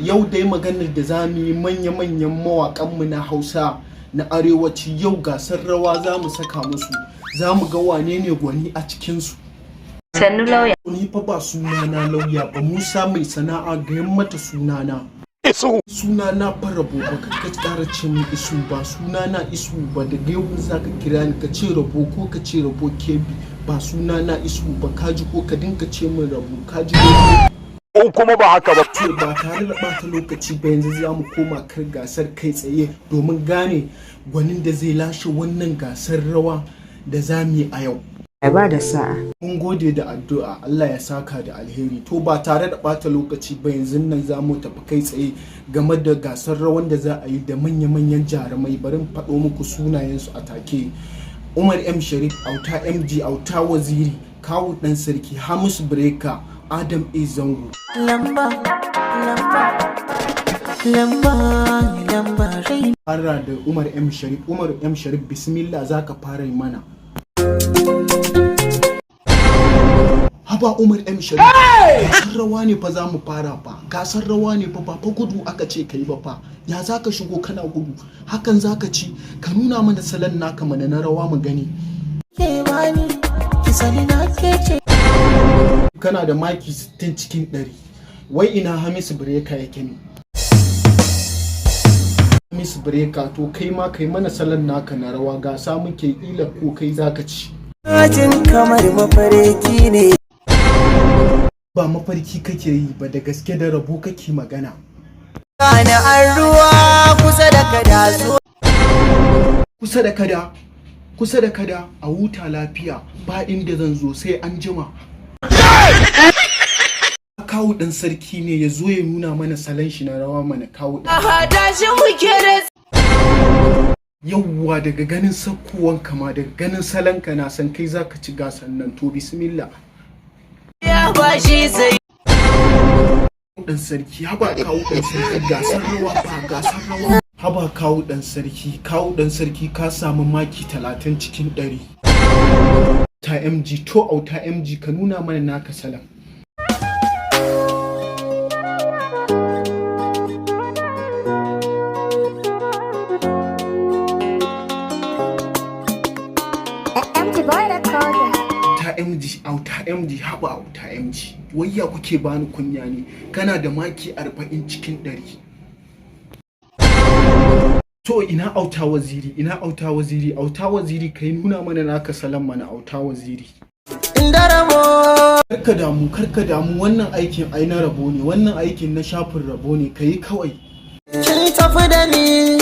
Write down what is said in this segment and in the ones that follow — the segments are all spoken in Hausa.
Yau dai maganar da za mu yi manya-manyan mawaƙanmu na Hausa na Arewaci yau gasar rawa za mu saka musu. Za mu ga wane ne gwani a cikinsu. Sannu lauya. Ni fa ba sunana lauya ba, Musa mai sana'a ga mata sunana. Sunana fa Rabo, ba ka ƙara ce min Isu ba, sunana Isu ba. Daga yau za ka kira ni ka ce Rabo ko ka ce Rabo Kebi, ba sunana Isu ba. Ka ji ko ka dinka ce min Rabo, ka ji ko kuma ba haka ba. Ba tare da ɓata lokaci ba yanzu za mu koma kan gasar kai tsaye domin gane gwanin da zai lashe wannan gasar rawa da za mu yi a yau. Ba da sa'a. Mun gode da addu'a, Allah ya saka da alheri. To ba tare da ɓata lokaci ba yanzu nan za mu tafi kai tsaye game da gasar rawan da za a yi da manya-manyan jarumai. Bari in faɗo muku sunayensu a take. Umar M Sharif, Auta MG, Auta Waziri, Kawu Dan Sarki, Hamisu Breka, Adam A Zango. Fara da Umar M Sharif. Umar M Sharif, bismillah za ka fara yi mana. Haba Umar M Sharif, gasar rawa ne fa za mu fara fa. Gasar rawa ne fa, ba fa gudu aka ce kai ba fa. Ya za ka shigo kana gudu? Hakan za ka ci, ka nuna mana salon naka mana na rawa mu gani. Kana da maki 60 cikin 100. Wai ina Hamisu Breka yake ne? Hamisu Breka, to kai ma kai mana salon naka na rawa, gasa muke ila ko kai zaka ci. Jin kamar mafarki ne. Ba mafarki kake yi ba, da gaske da Rabo kake magana. Kana an ruwa kusa da kada zo. Kusa da kada a huta lafiya, ba inda zan zo sai an jima. Kawu Dan Sarki ne ya zo ya nuna mana salon shi na rawa mana. Kawu Dan. Hada shi muke da Yawwa, daga ganin sakkuwan kama, daga ganin salon ka na san kai zaka ci gasan nan, to bismillah. ya bashi sai. Dan Sarki, haba Kawu Dan Sarki, gasar rawa ba gasar rawa. Haba Kawu Dan Sarki ka samu maki 30 cikin 100. Ta MG, to Auta MG ka nuna mana naka salon. Auta MG, haba Auta MG, wayya kuke bani kunya ne? Kana da maki 40 cikin 100. To ina Auta Waziri, Auta Waziri kai nuna mana naka salon mana Auta Waziri. Inda Rabo. Karka damu, wannan aikin ai na Rabo ne, wannan aikin na shafin Rabo ne, kai kawai. Kin tafi da ni,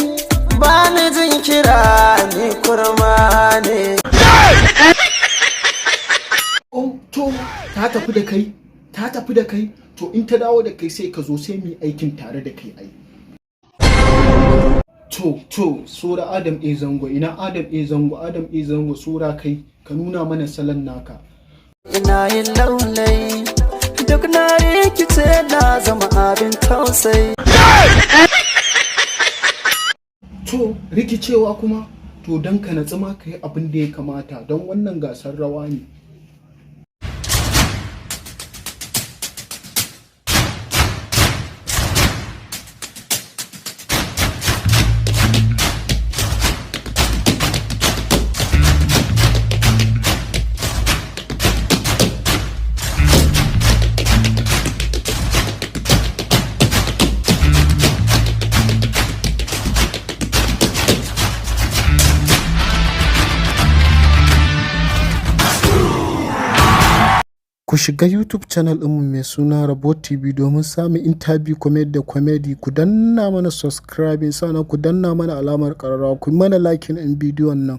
ba ni jin kira ni kurma ne. To ta tafi da kai, to in ta dawo da kai sai ka zo sai mu yi aikin tare da kai ai. To sura Adam A Zango, ina Adam A Zango sura kai ka nuna mana salon naka. Ina yin laulai duk na rikice na zama abin tausayi. To rikicewa kuma, to don ka natsu ma ka yi abin da ya kamata, don wannan gasar rawa ne. Ku shiga YouTube channel ɗinmu mai suna RABO TV domin samun interview comedy. Ku danna mana subscribing, sannan ku danna mana alamar ƙararrawa, ku mana like ɗin bidiyon nan.